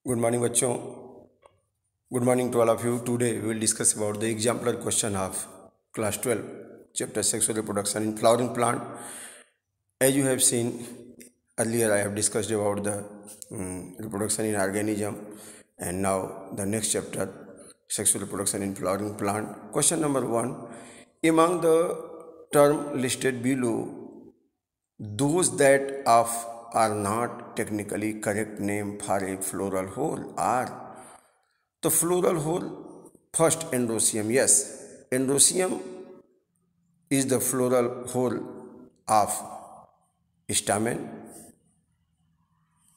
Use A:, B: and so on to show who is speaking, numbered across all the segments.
A: Good morning, बच्चों. Good morning to all of you. Today we will discuss about the exemplar question of class 12, chapter sexual reproduction in flowering plant. As you have seen earlier, I have discussed about the reproduction in organism, and now the next chapter, sexual reproduction in flowering plant. Question number 1: among the term listed below, those that are not technically correct name for a floral hole are. The floral hole, first androecium. Yes, androecium is the floral hole of stamen.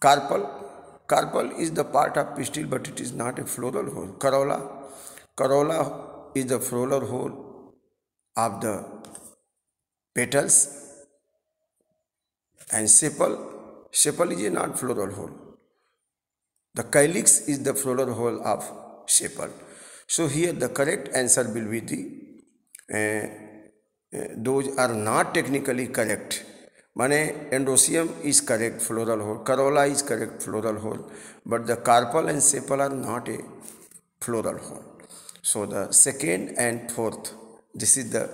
A: Carpel is the part of pistil, but it is not a floral hole. Corolla is the floral hole of the petals. And sepal is a not floral hole. The calyx is the floral hole of sepal. So here the correct answer will be those are not technically correct. माने androecium is correct floral hole, corolla is correct floral hole, but the carpel and sepal are not a floral hole. So the second and fourth, this is the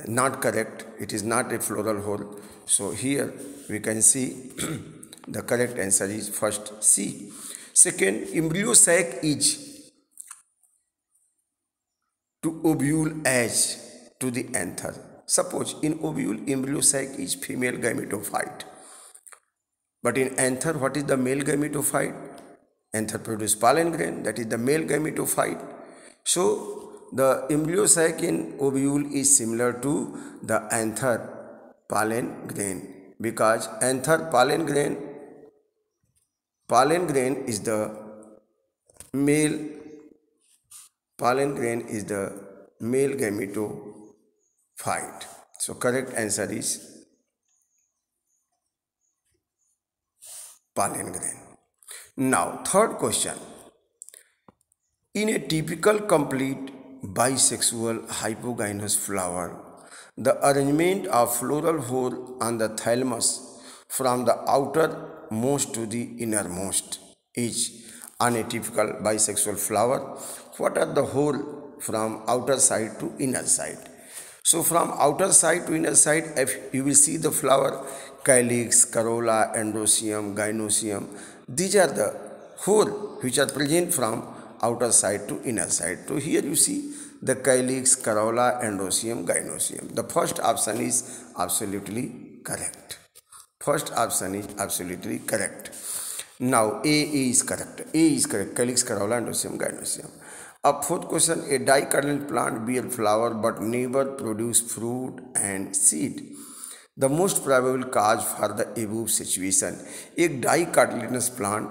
A: not correct. It is not a floral hole. So here we can see the correct answer is first C. Second, embryo sac is to ovule as to the anther. Suppose in ovule, embryo sac is female gametophyte. But in anther, what is the male gametophyte? Anther produce pollen grain, that is the male gametophyte. So the embryo sac in ovule is similar to the anther pollen grain, because anther pollen grain is the male gametophyte. So correct answer is pollen grain. Now third question. In a typical complete bisexual hypogynous flower, the arrangement of floral hole on the thalamus from the outermost to the innermost is on a typical bisexual flower. What are the hole from outer side to inner side? So from outer side to inner side, if you will see the flower, calyx, corolla, androecium, gynoecium, these are the hole which are present from outer side to inner side. So here you see the calyx, corolla, androecium, gynoecium. The first option is absolutely correct. First option is absolutely correct. Now A is correct. A is correct. Calyx, corolla, androecium, gynoecium. Up fourth question, a dicotyledonous plant bear flower but never produce fruit and seed. The most probable cause for the above situation. एक dicotyledonous plant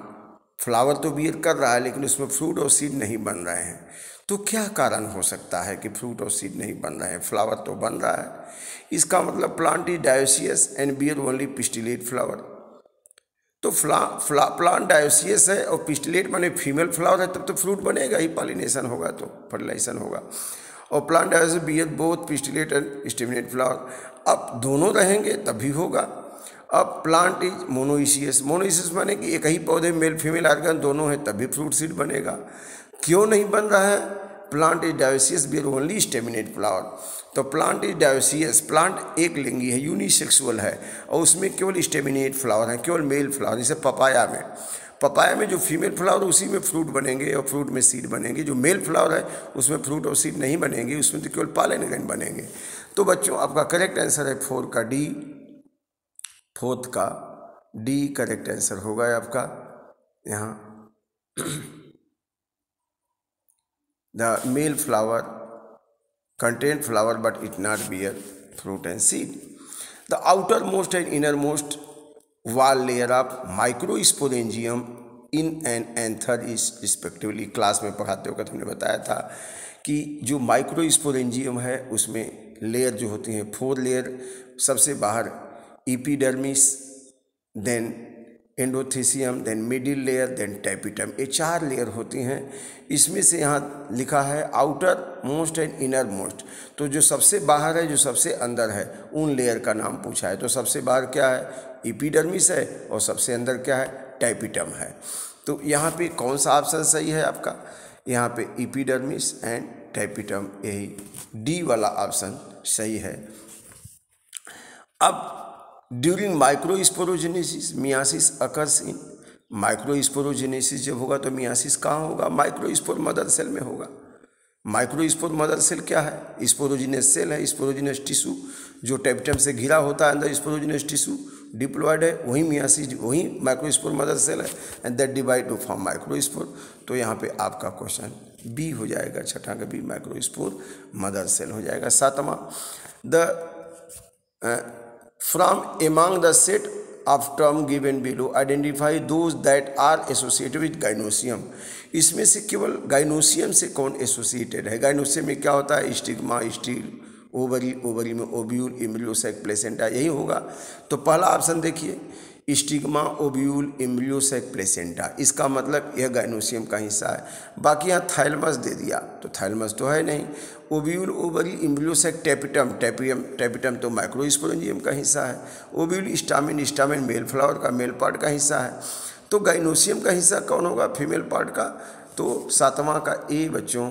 A: flower तो beer कर रहा है लेकिन उसमें fruit और seed नहीं बन रहे हैं. तो क्या कारण हो सकता है कि फ्रूट और सीड नहीं बन रहे हैं? फ्लावर तो बन रहा है. इसका मतलब plant is dioecious and bear only pistillate flower. तो प्लांट डायोसियस है और पिस्टिलेट माने फीमेल फ्लावर है, तब तो फ्रूट बनेगा ही, पॉलिनेशन होगा तो फर्टिलाइजेशन होगा. और plant dioecious bear both pistillate and staminate flower. अब दोनों रहेंगे तभी होगा. अब प्लांट इज मोनोइसियस माने कि एक ही पौधे मेल फीमेल आर्गन दोनों हैं तभी फ्रूट सीड बनेगा. क्यों नहीं बन रहा है? Plant is dioecious bear only staminate flower. तो प्लांट इज डायोसियस, प्लांट एक लिंगी है, यूनिसेक्सुअल है और उसमें केवल स्टेमिनेट फ्लावर है, केवल मेल फ्लावर. जैसे पपाया में जो फीमेल फ्लावर उसी में फ्रूट बनेंगे और फ्रूट में सीड बनेंगे. जो मेल फ्लावर है उसमें फ्रूट और सीड नहीं बनेंगे, उसमें तो केवल पॉलन ग्रेन बनेंगे. तो बच्चों आपका करेक्ट आंसर है 4 का डी. फोर्थ का डी करेक्ट आंसर होगा आपका यहाँ. The male flower contain flower but it not bear fruit and seed. The outermost and innermost wall layer of microsporangium in an anther is respectively. Class में पढ़ाते वक्त हमने बताया था कि जो माइक्रोस्पोरेंजियम है उसमें लेयर जो होती हैं 4 लेयर. सबसे बाहर epidermis, then endothecium, then middle layer, then tapetum. ये 4 लेयर होती हैं. इसमें से यहाँ लिखा है outer most and inner most. तो जो सबसे बाहर है, जो सबसे अंदर है, उन लेयर का नाम पूछा है. तो सबसे बाहर क्या है? एपिडर्मिस है और सबसे अंदर क्या है? टैपिटम है। तो यहाँ पे कौन सा ऑप्शन सही है आपका? यहाँ पे एपिडर्मिस एंड टैपिटम, यही डी वाला ऑप्शन सही है। अब during microsporogenesis myiasis occurs in, microsporogenesis जब होगा तो मियासिस कहाँ होगा? माइक्रोस्पोर मदर सेल में होगा। माइक्रोस्पोर मदर सेल क्या है? स्पोरोजिनस सेल है, स्पोरोजिनस टिश्यू जो टैपिटम से घिरा होता है, अंदर स्पोरोजिनस टिश्यू डिप्लॉयड है, वही मियासिस, वही माइक्रोस्पोर मदर सेल है, and that divide two form microspore. तो यहाँ पे आपका क्वेश्चन बी हो जाएगा, छठा का बी, माइक्रोस्पोर मदर सेल हो जाएगा। सातवां, the from among the set of term given below identify those that are associated with gynoecium। इसमें से केवल गाइनोसियम से कौन एसोसिएटेड है? गाइनोसियम में क्या होता है? स्टिग्मा, स्टील, ओवरी, ओवरी में ओव्यूल, एम्ब्रियोसैक, प्लेसेंटा, यही होगा। तो पहला ऑप्शन देखिए, स्टिग्मा, ओव्यूल, एम्ब्रियोसैक, प्लेसेंटा, इसका मतलब यह गाइनोसियम का हिस्सा है। बाकी यहाँ थाइलमस दे दिया, तो थाइलमस तो है नहीं। Ovule, ovary, embryo sac, tapetum, tapetum तो माइक्रोस्पोरेंजियम का हिस्सा है। Ovule, stamen, stamen male flower का, मेल पार्ट का हिस्सा है। तो गाइनोसियम का हिस्सा कौन होगा? फीमेल पार्ट का। तो सातवां का ए बच्चों,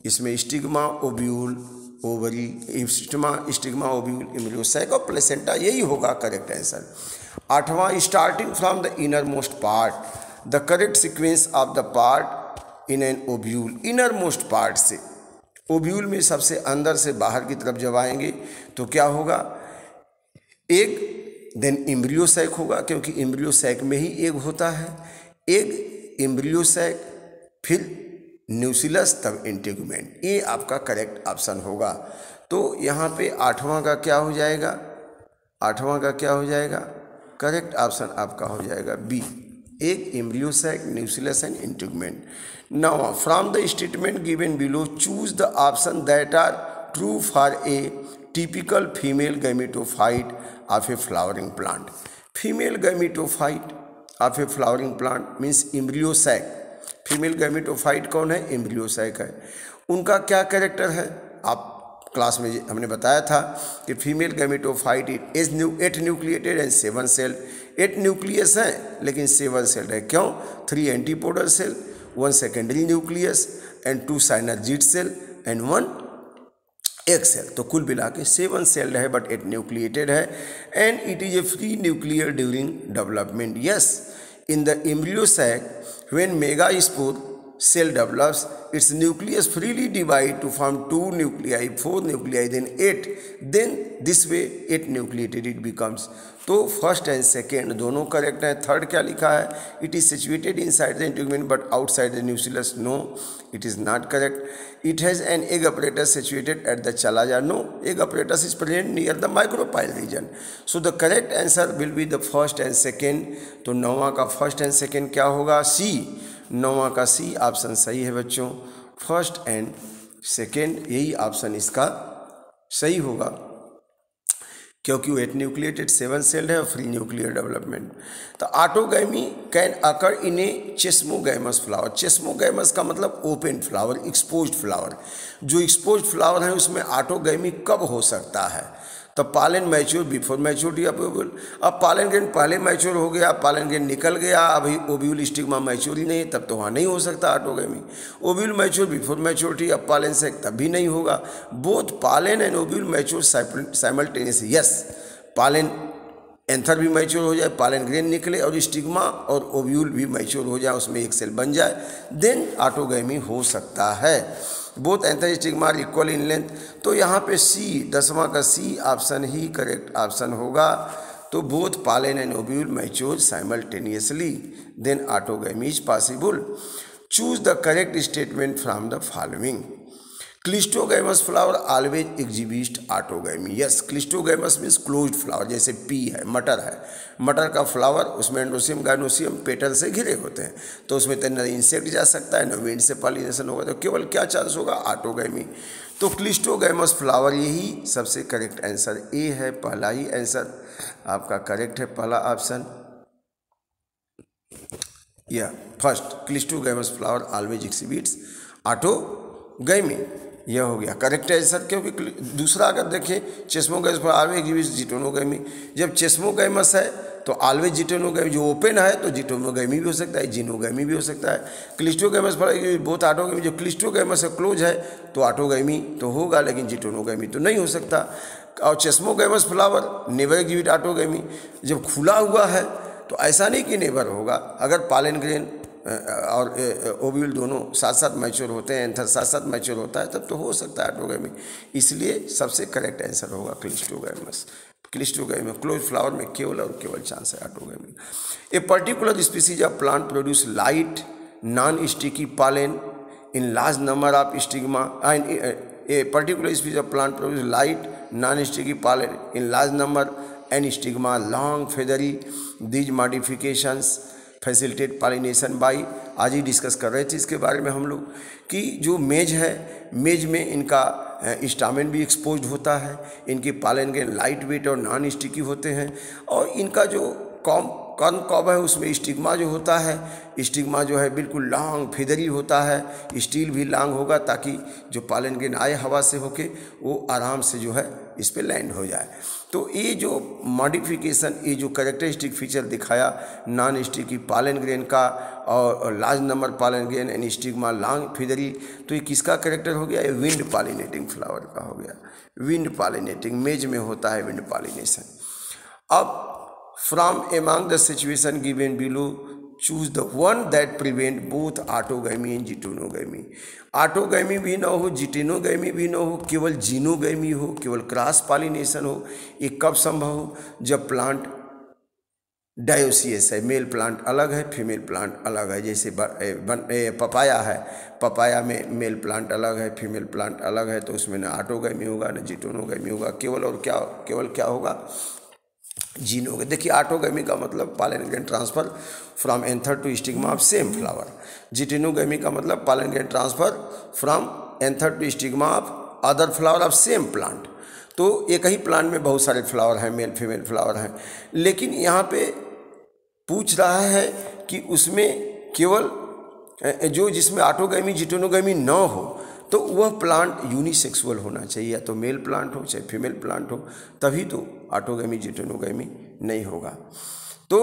A: इसमें stigma, ovule, ovary, stigma, ovule, embryo sac और प्लेसेंटा, यही होगा करेक्ट आंसर। आठवां, starting from the inner most part, the correct sequence of the part in an ovule, inner most part से, ओव्यूल में सबसे अंदर से बाहर की तरफ जब आएंगे तो क्या होगा? एग, देन एम्ब्रियोसैक होगा, क्योंकि एम्ब्रियोसैक में ही एग होता है। एग, एम्ब्रियोसैक, फिर न्यूसिलस, तब इंटेगुमेंट। ये आपका करेक्ट ऑप्शन होगा। तो यहाँ पे आठवां का क्या हो जाएगा? आठवां का क्या हो जाएगा? करेक्ट ऑप्शन आपका हो जाएगा B, egg, embryo sac, nucellus and integument. Now from the statement given below choose the option that are true for a typical female gametophyte of a flowering plant. Female gametophyte of a flowering plant means embryo sac. Female gametophyte कौन है? Embryo sac है। उनका क्या character है? आप class में हमने बताया था कि female gametophyte is 8 nucleated and 7 celled. 8 nucleus है लेकिन 7 सेल्ड है। क्यों? 3 antipodal cell, 1 secondary nucleus and 2 synergid cell and 1 egg cell. तो कुल मिला के 7 सेल्ड है बट 8 न्यूक्लिएटेड है। And it is a free nuclear during development. Yes, in the embryo sac when megaspore cell develops its nucleus freely divide to form 2 nuclei, 4 nuclei, then 8, then this way 8 nucleated it becomes। तो first and second दोनों correct है। Third क्या लिखा है? It is situated inside the integument but outside the nucellus. No, it is not correct. It has an egg apparatus situated at the chalaza। No, egg apparatus is present near the micropyle region। So the correct answer will be the first and second। तो नौवां का first and second क्या होगा? सी। नौवां का C option सही है बच्चों, फर्स्ट एंड सेकेंड यही ऑप्शन इसका सही होगा, क्योंकि वो 8 न्यूक्लिएटेड 7 सेल्ड है और फ्री न्यूक्लियर डेवलपमेंट। तो autogamy can occur in a chasmogamous flower. Chasmogamous का मतलब ओपन फ्लावर, एक्सपोज्ड फ्लावर। जो एक्सपोज्ड फ्लावर है उसमें ऑटोगैमी कब हो सकता है? तो pollen mature before maturity of ovule. अब पालन ग्रेन पहले मैच्योर हो गया, पालन ग्रेन निकल गया, अभी ओव्यूल स्टिग्मा मैच्योर ही नहीं, तब तो वहाँ नहीं हो सकता autogamy. Ovule mature before maturity of पालन से तब भी नहीं होगा। Both pollen and ovule mature simultaneously. Yes, पालन एंथर भी मैच्योर हो जाए, पालन ग्रेन निकले और स्टिग्मा और ओव्यूल भी मैच्योर हो जाए, उसमें एक सेल बन जाए, देन ऑटोगैमी हो सकता है। Both anther stigma equal in length. तो यहाँ पे सी, 10वां का सी ऑप्शन ही करेक्ट ऑप्शन होगा। तो both pollen and ovule mature simultaneously, then autogamy is possible. Choose the correct statement from the following. Cleistogamous flower always exhibit autogamy. Yes, cleistogamous means closed flower, जैसे pea है, मटर है, मटर का flower, उसमें एंडोसियम gynoecium petal से घिरे होते हैं, तो उसमें न इंसेक्ट जा सकता है न विंड से पॉलिनेशन होगा, तो केवल क्या चांस होगा? ऑटोगैमी। तो क्लिस्टोगैमस फ्लावर यही सबसे करेक्ट आंसर ए है, पहला ही आंसर आपका करेक्ट है, पहला ऑप्शन या first. Cleistogamous flower always exhibits autogamy, यह हो गया करेक्ट आंसर। क्योंकि दूसरा अगर देखें चेस्मोगैमस ऑलवेज एग्जिबिट्स जिटोनोगैमी। जब चेस्मोगैमस है तो ऑलवेज जिटेनोगैमी, जो ओपन है तो जिटेनोगैमी भी हो सकता है, जीनोगैमी भी हो सकता है। क्लिस्टोगैमस बोथ ऑटोगैमी, जो क्लिस्टोगैमस है क्लोज है तो ऑटोगैमी तो होगा, लेकिन जिटेनोगैमी तो नहीं हो सकता। और चेस्मोगैमस फ्लावर नेवर एग्जिबिट ऑटोगैमी, जब खुला हुआ है तो ऐसा नहीं कि नेवर होगा। अगर पॉलन ग्रेन और ओव्यूल दोनों साथ साथ मैच्योर होते हैं, एंथर साथ साथ मैच्योर होता है, तब तो हो सकता है ऑटोगैमी। इसलिए सबसे करेक्ट आंसर होगा क्लिस्टोगैमस। क्लिस्टोगैमी क्लोज फ्लावर में केवल और केवल चांस है autogamy. A particular species of plant produce light non sticky pollen in large number of stigma. A particular species of plant produces light, non-sticky pollen in large number and stigma long, feathery. These modifications facilitate pollination by, आज ही discuss कर रहे थे इसके बारे में हम लोग, कि जो मेज है, मेज में इनका स्टामेन भी एक्सपोज्ड होता है, इनके पॉलन के लाइट वेट और नॉन स्टिकी होते हैं, और इनका जो कॉर्न कॉब है उसमें स्टिग्मा जो होता है, स्टिग्मा जो है बिल्कुल लॉन्ग फेदरी होता है, स्टील भी लॉन्ग होगा ताकि जो पॉलन ग्रेन आए हवा से होके वो आराम से जो है इस पे लैंड हो जाए। तो ये जो मॉडिफिकेशन, ये जो कैरेक्टरिस्टिक फीचर दिखाया नॉन स्टिकी पॉलन ग्रेन का और large number pollen grain and stigma long feathery, तो ये किसका कैरेक्टर हो गया? ये विंड पॉलिनेटिंग फ्लावर का हो गया। विंड पॉलिनेटिंग, मेज में होता है विंड पॉलिनेशन। अब from among the situation given below, choose the one that prevent both autogamy and geitonogamy. Autogamy भी ना हो, जिटेनोगैमी भी ना हो, केवल जीनोगैमी हो, केवल क्रॉस पॉलिनेशन हो। ये कब संभव हो? जब प्लांट डायोसियस है, मेल प्लांट अलग है, फीमेल प्लांट अलग है। जैसे पपाया है, पपाया में मेल प्लांट अलग है, फीमेल प्लांट अलग है, तो उसमें ना ऑटोगैमी होगा ना जिटेनोगैमी होगा, केवल और क्या होगा? जीनोगैमी। देखिए ऑटोगैमी का मतलब pollen grain transfer from anther to stigma of same flower. Geitonogamy का मतलब pollen grain transfer from anther to stigma of other flower of same plant. तो एक ही प्लांट में बहुत सारे फ्लावर हैं, मेल फीमेल फ्लावर हैं, लेकिन यहाँ पे पूछ रहा है कि उसमें केवल जो जिसमें ऑटोगैमी जिटेनोगैमी न हो तो वह प्लांट यूनिसेक्सुअल होना चाहिए, या तो मेल प्लांट हो चाहे फीमेल प्लांट हो, तभी तो ऑटोगैमी जिटेनोगैमी नहीं होगा। तो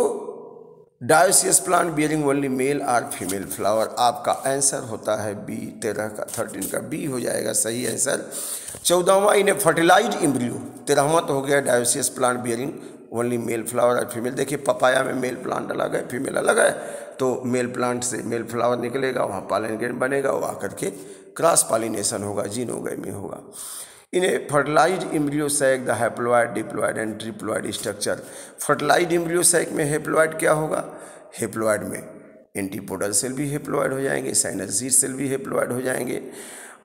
A: dioecious plant bearing only mail और फीमेल फ्लावर, आपका आंसर होता है बी। 13 का बी हो जाएगा सही answer. 14वां in a fertilized embryo, 13वां तो हो गया dioecious plant bearing only male flower और फीमेल। देखिए पपाया में मेल प्लांट अलग है, फीमेल अलग है, तो मेल प्लांट से मेल फ्लावर निकलेगा, वहाँ पॉलन ग्रेन बनेगा, वो आकर के क्रॉस पॉलिनेशन होगा, जीनोगैमी होगा। In a fertilized embryo sac the haploid, diploid and triploid structure. Fertilized embryo sac में हैप्लॉइड क्या होगा? हैप्लॉइड में एंटीपोडल सेल भी हैप्लॉइड हो जाएंगे, साइनोसिड सेल भी हैप्लॉइड हो जाएंगे,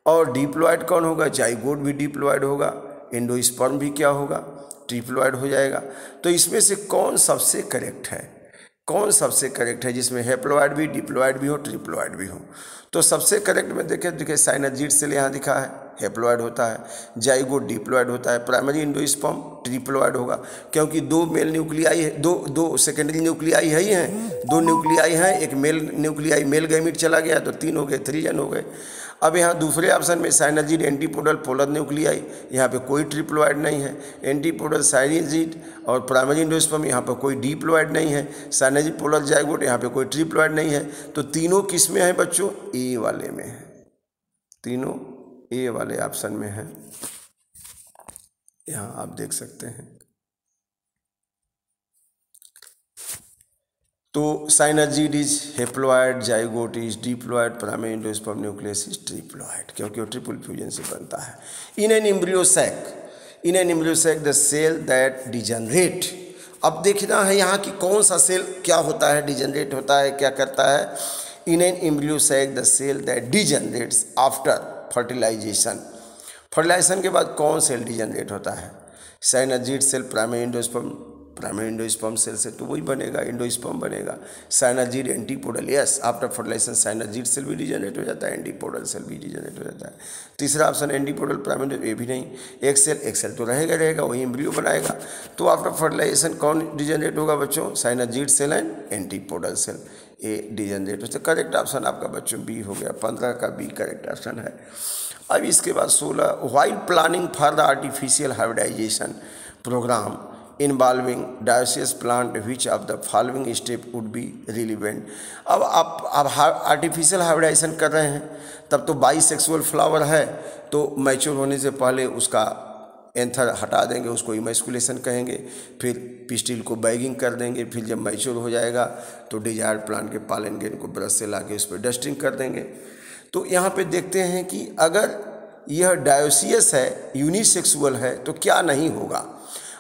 A: और डिप्लॉइड कौन होगा? जाइगोट भी डिप्लॉइड होगा, एंडोस्पर्म भी क्या होगा? ट्रिप्लॉइड हो जाएगा। तो इसमें से कौन सबसे करेक्ट है? कौन सबसे करेक्ट है जिसमें हैप्लॉइड भी, डिप्लॉइड भी हो, ट्रिप्लॉइड भी हो? तो सबसे करेक्ट में देखिए साइनोसिड सेल यहाँ दिखा है, हैप्लॉइड होता है, जाइगोट डिप्लॉइड होता है, प्राइमरी एंडोस्पर्म ट्रिप्लॉइड होगा, क्योंकि दो मेल न्यूक्लियाई है, दो सेकेंडरी न्यूक्लियाई है ही हैं, दो न्यूक्लियाई हैं, एक मेल न्यूक्लियाई मेल गैमीट चला गया तो 3 हो गए, 3 हो गए। अब यहाँ दूसरे ऑप्शन में साइनोसिड एंटीपोडल पोलर न्यूक्लियाई, यहाँ पे कोई ट्रिप्लॉइड नहीं है। एंटीपोडल साइनोसिड और प्राइमरी एंडोस्पर्म, यहाँ पर कोई डिप्लॉइड नहीं है। साइनोसिड पोलर जाइगोट, यहाँ पे कोई ट्रिप्लॉइड नहीं है। तो तीनों किस में है बच्चों? ए वाले में है, तीनों ए वाले ऑप्शन में है, यहाँ आप देख सकते हैं। तो synergid is haploid, zygote is diploid, primary endosperm nucleus is triploid, क्योंकि वो ट्रिपल फ्यूजन से बनता है। In an embryo sac the cell that degenerate. अब देखना है यहाँ कि कौन सा सेल क्या होता है, डिजनरेट होता है, क्या करता है। In an embryo sac the cell that degenerates after fertilization. Fertilization के बाद कौन सेल डिजनरेट होता है? Synergid cell, primary endosperm cell से तो वही बनेगा, एंडोस्पर्म बनेगा। Synergid antipodal, yes, after fertilization synergid cell भी डिजनरेट हो जाता है, एंटीपोडल सेल भी डिजनरेट हो जाता है। तीसरा ऑप्शन एंटीपोडल प्राइमरी, ये भी नहीं। एक सेल तो रहेगा, वही एम्ब्रियो बनाएगा। तो आफ्टर फर्टिलाइजेशन कौन डिजनरेट होगा बच्चों? साइनोसिड सेल एंड एंटीपोडल सेल, ये डिजनरेट होता है। करेक्ट ऑप्शन आपका बच्चों बी हो गया, 15 का बी करेक्ट ऑप्शन है। अब इसके बाद 16, while planning for the artificial hybridization program involving dioecious plant which of the following step would be relevant. अब आप आर्टिफिशियल हाइब्रिडाइजेशन कर रहे हैं, तब तो बाइसेक्सुअल फ्लावर है, तो मैच्योर होने से पहले उसका एंथर हटा देंगे, उसको इमैस्कुलेशन कहेंगे, फिर पिस्टिल को बैगिंग कर देंगे, फिर जब मैच्योर हो जाएगा तो डिजायर्ड प्लांट के पॉलन ग्रेन को ब्रश से लाके उस पर डस्टिंग कर देंगे। तो यहाँ पे देखते हैं कि अगर यह डायोसियस है, यूनिसेक्सुअल है, तो क्या नहीं होगा।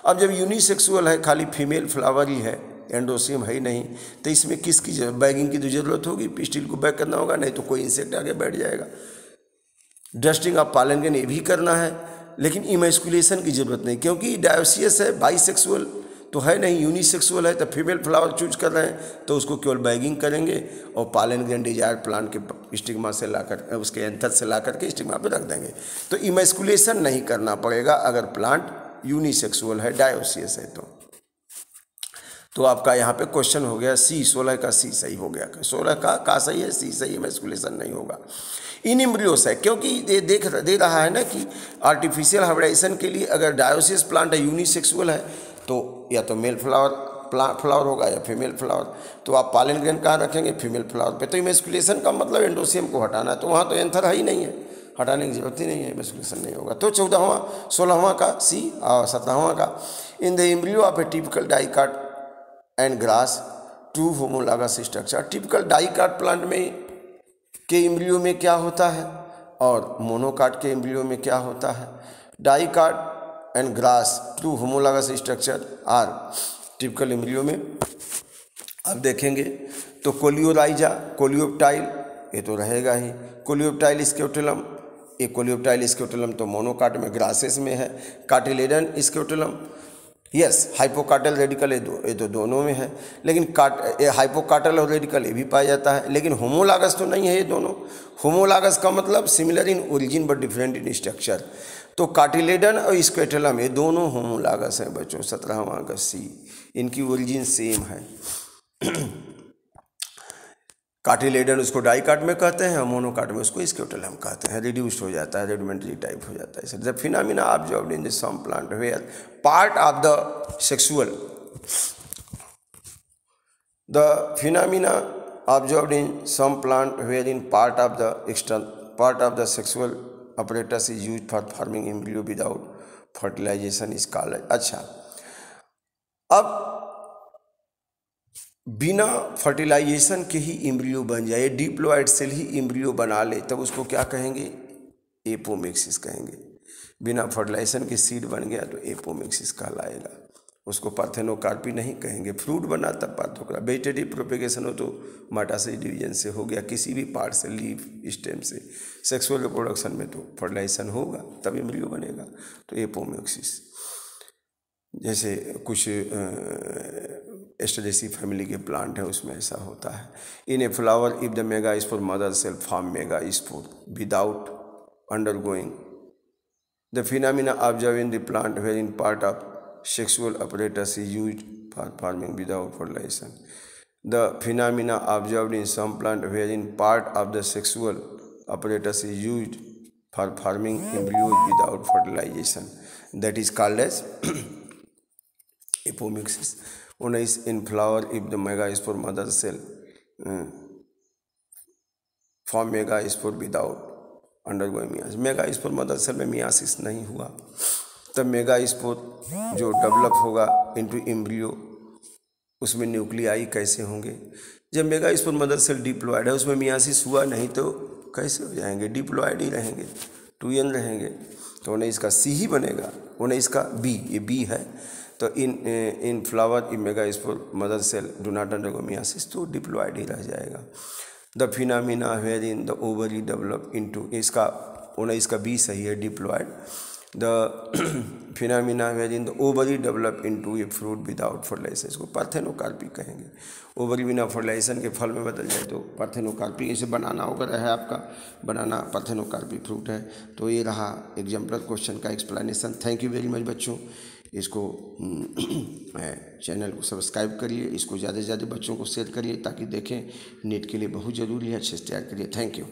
A: अब जब यूनिसेक्सुअल है, खाली फीमेल फ्लावर ही है, एंडोसियम है ही नहीं, तो इसमें किसकी बैगिंग की तो जरूरत होगी, पिस्टिल को बैग करना होगा, नहीं तो कोई इंसेक्ट आगे बैठ जाएगा। डस्टिंग ऑफ पॉलन ग्रेन ये भी करना है, लेकिन इमैस्कुलेशन की जरूरत नहीं, क्योंकि डायोसियस है, बाइसेक्सुअल तो है नहीं, यूनिसेक्सुअल है, तो फीमेल फ्लावर चूज कर रहे हैं, तो उसको केवल बैगिंग करेंगे और पॉलन ग्रेन डिजायर प्लांट के स्टिग्मा से लाकर, उसके एंथर से ला करके स्टिग्मा पे रख देंगे। तो इमैस्कुलेशन नहीं करना पड़ेगा अगर प्लांट यूनिसेक्सुअल है, डायोसियस है तो आपका यहाँ पे क्वेश्चन हो गया सी, 16 का सी सही हो गया। 16 का सही है, सी सही है, इमैस्कुलेशन नहीं होगा। इन एम्ब्रियोस है, क्योंकि ये दे रहा है ना कि आर्टिफिशियल हाइब्रिडाइजेशन के लिए अगर डायोसियस प्लांट है, यूनिसेक्सुअल है, तो या तो मेल फ्लावर होगा या फीमेल फ्लावर, तो आप पॉलन ग्रेन कहाँ रखेंगे, फीमेल फ्लावर पे। तो इमैस्कुलेशन का मतलब एंडोसियम को हटाना है, तो वहाँ तो एंथर है ही नहीं है, हटाने की जरूरत ही नहीं है, इमैस्कुलेशन नहीं होगा। तो 14वां 16वां का सी और 17वां का, in the embryo of a typical dicot and grass two homologous structure. Typical dicot plant में के एम्ब्रियो में क्या होता है और मोनोकाट के एम्ब्रियो में क्या होता है। Dicot and grass two homologous structure are typical embryo में। अब देखेंगे तो कोलियोराइजा, कोलियोप्टाइल ये तो रहेगा ही, कोलियोप्टाइल स्क्योटेलम, ये कोलियोप्टाइल स्क्योटेलम तो मोनोकाट में ग्रासेस में है। कार्टिलेडन स्क्योटेलम, यस, हाइपोकाटल रेडिकल ये तो दोनों में है, लेकिन हाइपोकाटल और रेडिकल ये भी पाया जाता है, लेकिन होमोलॉगस तो नहीं है ये दोनों। होमोलॉगस का मतलब similar in origin but different in structure. तो कार्टिलेडन और स्क्वेटेलम ये दोनों होमोलॉगस हैं बच्चों। 17वां का सी, इनकी ओरिजिन सेम है। कार्टिलेडन उसको डाइकाट में कहते हैं, मोनोकाट में उसको स्क्योटेलम कहते हैं। रिड्यूस्ड हो जाता है, रेडिमेंट्री टाइप हो जाता है। The phenomena observed in some plant where part of the sexual, the phenomena observed in some plant where in part of the sexual apparatus is used for forming embryo without fertilization is called। अच्छा, अब बिना fertilisation के ही embryo बन जाए, diploid cell ही embryo बना ले, तब उसको क्या कहेंगे, एपोमिक्सिस कहेंगे। बिना फर्टिलाइजेशन के सीड बन गया तो एपोमिक्सिस कहलाएगा, उसको पार्थेनोकार्पी नहीं कहेंगे। फ्रूट बना तब पार्थोकार्पी। वेजिटेटिव प्रोपेगेशन हो तो मेटासिस डिवीजन से हो गया, किसी भी पार्ट से, लीफ स्टेम से। सेक्सुअल रिप्रोडक्शन में तो फर्टिलाइजेशन होगा तब एम्ब्रियो बनेगा, तो एपोमिक्सिस। जैसे कुछ एस्टेरेसी फैमिली के प्लांट है उसमें ऐसा होता है। In a flower if the megaspore mother cell form megaspore without undergoing the phenomena observe in the plant where in part of sexual apparatus is used for forming without fertilization. The phenomena observed in some plant wherein part of the sexual apparatus is used for forming embryos without fertilization, that is called as apomixis. One is in flower if the megaspore mother cell form megaspore without undergoing meiosis. Megaspore mother cell में meiosis नहीं हुआ तब megaspore जो develop होगा into embryo, उसमें nuclei कैसे होंगे। जब मेगास्पोर मदर सेल डिप्लॉयड है, उसमें मियासिस हुआ नहीं तो कैसे हो जाएंगे, डिप्लॉयड ही रहेंगे, 2n रहेंगे। तो 19 का सी ही बनेगा, 19 का बी, ये बी है। तो in flower in megaspore mother cell do not undergo meiosis, तो डिप्लॉयड ही रह जाएगा। The phenomena wherein the ovary develop into, इसका 19 का बी सही है, diploid. The phenomena wherein the ovary develop into a fruit without fertilization, इसको parthenocarpy कहेंगे। ओवरी बिना फर्टिलाइजेशन के फल में बदल जाए तो पार्थेनोकार्पी। इसे बनाना वगैरह है आपका, बनाना पार्थेनोकार्पी फ्रूट है। तो ये रहा एग्जाम्पल क्वेश्चन का explanation. Thank you very much बच्चों। इसको चैनल को सब्सक्राइब करिए, इसको ज़्यादा से ज़्यादा बच्चों को शेयर करिए ताकि देखें, नीट के लिए बहुत ज़रूरी है, अच्छे से तैयार करिए। Thank you.